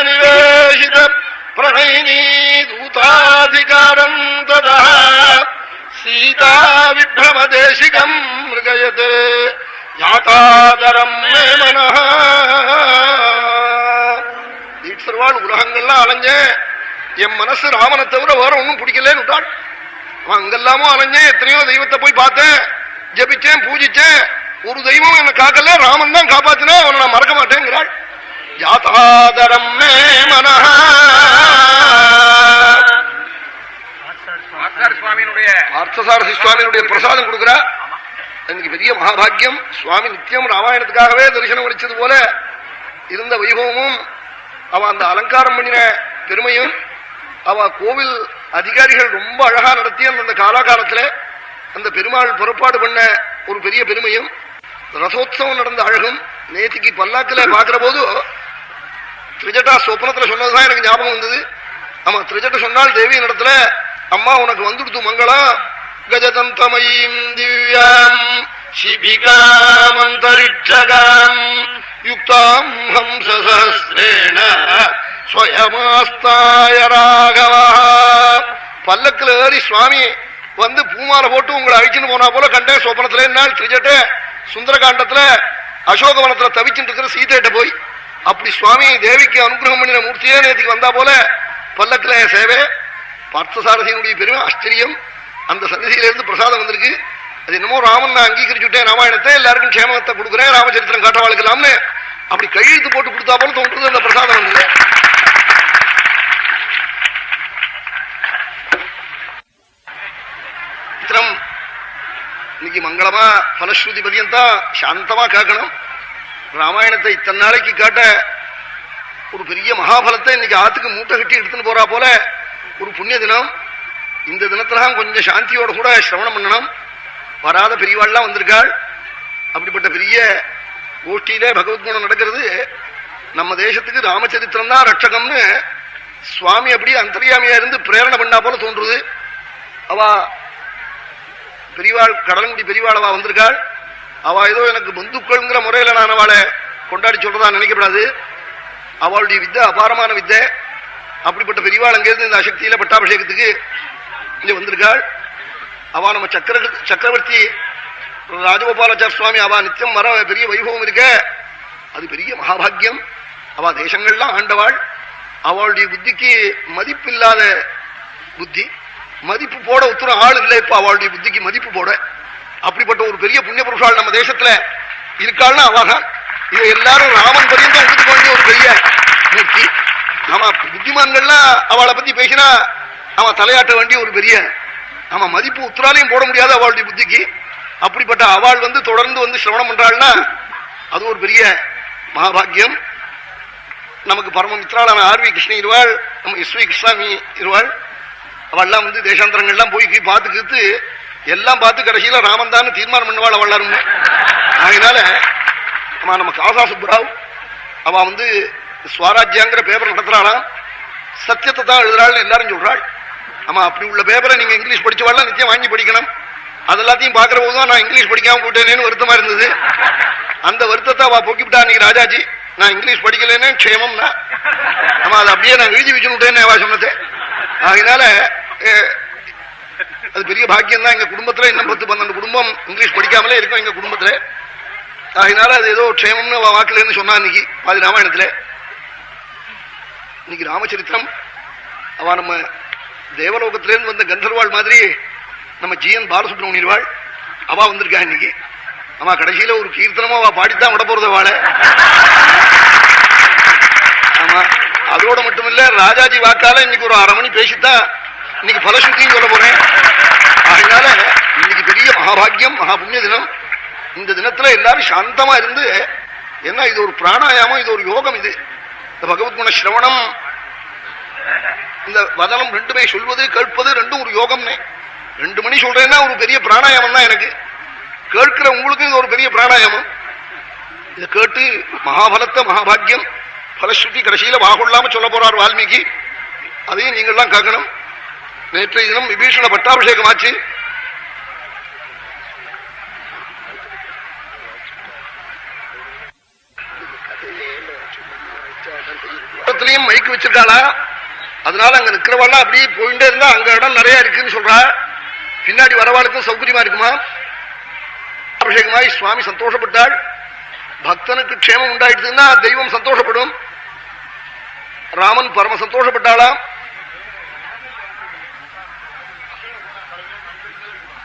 நிவேசித பிரணயினி தூதாதிகாரம் ததா சீதா விப்ரமதேசிகம் மிருகயதே யாதாதரம் மே மனஹ. தீட்சர்வாள் உலகங்கள்லாம் அலைஞ்சேன், என் மனசு ராமனை தவிர வேற ஒன்னும் பிடிக்கலன்னு விட்டாள். அவன் அங்கெல்லாமோ அலைஞ்சேன், எத்தனையோ தெய்வத்தை போய் பார்த்தேன், ஜபிச்சேன், பூஜிச்சேன், ஒரு தெய்வம் என்ன காக்கல, ராமன் தான் காப்பாத்தினா, அவனை நான் மறக்க மாட்டேங்கிறாள். யாதாதரம் மே மனஹ. பார்த்தசாரதி சுவாமியினுடைய பிரசாதம் கொடுக்கிறா. எனக்கு பெரிய மகாபாகியம். சுவாமி நித்தியம் ராமாயணத்துக்காகவே தரிசனம் அளிச்சது போல இருந்த வைபவமும், அவ அந்த அலங்காரம் பண்ணின பெருமையும், அவ கோவில் அதிகாரிகள் ரொம்ப அழகா நடத்திய அந்த காலாகாலத்துல அந்த பெருமாள் புறப்பாடு பண்ண ஒரு பெரிய பெருமையும், ரசோத்சவம் நடந்த அழகும், நேத்திக்கு பல்லாக்கில பாக்குற போது திரிஜட்டா சொப்னத்துல சொன்னதுதான் எனக்கு ஞாபகம் வந்தது. ஆமா, திரிஜட்ட சொன்னால் தேவி இடத்துல, அம்மா உனக்கு வந்துடுத்து மங்களம், கஜதந்தமயீம் திவ்யாம் சிபிகாமந்தரிட்சகாம் யுக்தாம் ஹம்சசஹஸ்ரேண ஸ்வயமாஸ்தாய ராகவா. பல்லக்கில் ஏறி சுவாமி வந்து பூமாலை போட்டு உங்களை அழிச்சுன்னு போனா போல கண்டேன் சொப்பனத்துல. என்னால் திரிஜட்ட சுந்தரகாண்டத்துல அசோகவனத்துல தவிச்சுட்டு இருக்கிற சீதையிட்ட போய், அப்படி சுவாமி தேவிக்கு அனுகிரகம் பண்ணின மூர்த்தியே நேற்றுக்கு வந்தா போல பல்லக்கில சேவை. பார்த்தசாரதியினுடைய பெருமை ஆச்சரியம். அந்த சன்னிதியிலிருந்து பிரசாதம் வந்திருக்கு. அது என்னமோ ராமன் நான் அங்கீகரிச்சுட்டேன், ராமாயணத்தை எல்லாருக்கும் க்ஷேமத்தை கொடுக்குறேன், ராமச்சரித்திரம் காட்டவாளுக்கலாம்னு அப்படி கையெழுத்து போட்டு கொடுத்தா போல தோன்றது. அந்த பிரசாதம் வந்தது. இன்னைக்கு மங்களமா பலஸ்ருதி பரியந்தான் சாந்தமா கேட்கணும். ராமாயணத்தை இத்தனை நாளைக்கு காட்ட ஒரு பெரிய மகாபலத்தை இன்னைக்கு ஆத்துக்கு மூட்டை கட்டி எடுத்துன்னு போறா போல ஒரு புண்ணிய தினம். இந்த தினத்திலாம் கொஞ்சம் சாந்தியோட கூட சிரவணம் பண்ணணும். வராத பெரியவாள்லாம் வந்திருக்காள். அப்படிப்பட்ட பெரிய கோஷ்டியில பகவத்குணம் நடக்கிறது. நம்ம தேசத்துக்கு ராமச்சரித்திரம் தான் ரட்சகம்னு சுவாமி அப்படியே அந்தர்யாமியா இருந்து பிரேரணை பண்ணா போல தோன்றுது. அவ பெரியவாள், கடலங்குடி பெரியவாள் அவ வந்திருக்காள். அவ ஏதோ எனக்கு பந்துக்கள்ங்கிற முறையில நான் அவளை கொண்டாடி சொல்றதா நினைக்கப்படாது. அவளுடைய வித்தை அபாரமான வித்தை. அப்படிப்பட்ட பெரியவாள் அங்கிருந்து இந்த அசக்தியில பட்டாபிஷேகத்துக்கு இங்க வந்திருக்காள். அவ நம்ம சக்கரவர்த்தி ராஜகோபாலாச்சார சுவாமி அவ நித்தியம் வர பெரிய வைபவம் இருக்க, அது பெரிய மகாபாகியம். அவ தேசங்கள்லாம் ஆண்டவாள். அவளுடைய புத்திக்கு மதிப்பில்லாத புத்தி, மதிப்பு போட உத்தர ஆள் இல்லை. இப்ப அவளுடைய புத்திக்கு மதிப்பு போட அப்படிப்பட்ட ஒரு பெரிய புண்ணிய புருஷாள் நம்ம தேசத்துல இருக்காள்னா அவாதான். இவ எல்லாரும் ராமன் பரியந்தம் ஒதுக்க வேண்டிய ஒரு பெரிய மூர்த்தி. ஆமா, புத்திமான்கள்லாம் அவளை பத்தி பேசினா அவன் தலையாட்ட வேண்டிய ஒரு பெரிய, ஆமா, மதிப்பு உத்தராலையும் போட முடியாது அவளுடைய புத்திக்கு. அப்படிப்பட்ட அவள் வந்து தொடர்ந்து வந்து சிரவணம் பண்றாள்னா அது ஒரு பெரிய மகாபாகியம். நமக்கு பரம மித்ராளான ஆர்வி கிருஷ்ணன் இருவாள், நம்ம எஸ்வி கிருஷ்ணாமி இருவாள். அவள்லாம் வந்து தேசாந்தரங்கள்லாம் போய் பார்த்துக்கிட்டு எல்லாம் பார்த்து கடைசியில ராமன் தான் தீர்மானம் பண்ணுவாள் அவள்ளாரும். அதனால நம்ம காசா சுப்ராவ் அவ வந்து ஸ்வராஜ்யாங்கிற பேப்பர் நடத்துறாளாம். சத்தியத்தை தான் எழுதுறாள்னு எல்லாரும் சொல்றாள். ஆமா, அப்படி உள்ள பேப்பரை நீங்க இங்கிலீஷ் படிச்சவாள்லாம் நிச்சயம் வாங்கி படிக்கணும். அதெல்லாத்தையும் பாக்குற போதுதான் நான் இங்கிலீஷ் படிக்காம போட்டேனேன்னு வருத்தமா இருந்தது. அந்த வருத்தத்தை அவ போக்கிவிட்டா அன்னைக்கு ராஜாஜி. நான் இங்கிலீஷ் படிக்கலன்னு க்ஷேமம்னா, ஆமா, அதை அப்படியே நான் எழுதி வச்சுட்டேன்னு அவ சொன்னது. அதனால அது பெரிய பாக்கியம் தான். எங்க குடும்பத்துல இன்னும் 10-12 குடும்பம் இங்கிலீஷ் படிக்காமலே இருக்கும் எங்க குடும்பத்துல. அதனால அது ஏதோ க்ஷேமம்னு வாக்குல இருந்து சொன்னா இன்னைக்கு பாதி ராமாயணத்துல. இன்னைக்கு ராமச்சரித்திரம் அவ நம்ம தேவலோகத்திலேருந்து வந்த கந்தர்வாள் மாதிரி நம்ம ஜிஎன் பாலசுப்ரமணியர்வாள் அவ வந்திருக்கா இன்னைக்கு. ஆமா, கடைசியில ஒரு கீர்த்தனமா அவ பாடித்தான் விட போறது வாழ. ஆமா, அதோட மட்டும் இல்ல, ராஜாஜி வாக்கால இன்னைக்கு ஒரு 1/2 மணி பேசித்தான் இன்னைக்கு பலசுத்தியும் சொல்ல போறேன். அதனால இன்னைக்கு பெரிய மகாபாகியம், மகா புண்ணிய தினம். இந்த தினத்துல எல்லாரும் சாந்தமா இருந்து, ஏன்னா இது ஒரு பிராணாயாமம், இது ஒரு யோகம். இது இந்த பகவத்குண சிரவணம், இந்த வதனம் ரெண்டுமே சொல்வது கேட்பது ரெண்டும் ஒரு யோகம்னே. 2 மணி சொல்றேன்னா ஒரு பெரிய பிராணாயாமம் தான் எனக்கு. கேட்கிற உங்களுக்கு இது ஒரு பெரிய பிராணாயாமம். இதை கேட்டு மகாபலத்தை மகாபாகியம் பலஸ்ருதி கடைசியில வாகொள்ளாம சொல்ல போறார் வால்மீகி. அதையும் நீங்கள்லாம் கேட்கணும். நேற்றைய தினம் விபீஷண பட்டாபிஷேகம் ஆச்சு. இடத்துலயும் மைக்கு வச்சிருக்காளா, அதனால அங்க நிக்கிறவாள் அப்படி போயிட்டே இருந்தா அங்க இடம் நிறைய இருக்குன்னு சொல்றா. பின்னாடி வரவாளுக்கும் சௌகரியமா இருக்குமா. அபிஷேகமாய் சுவாமி சந்தோஷப்பட்டாள். பக்தனுக்கு க்ஷேமம் உண்டாயிடுச்சுன்னா தெய்வம் சந்தோஷப்படும். ராமன் பரம சந்தோஷப்பட்டாளாம்.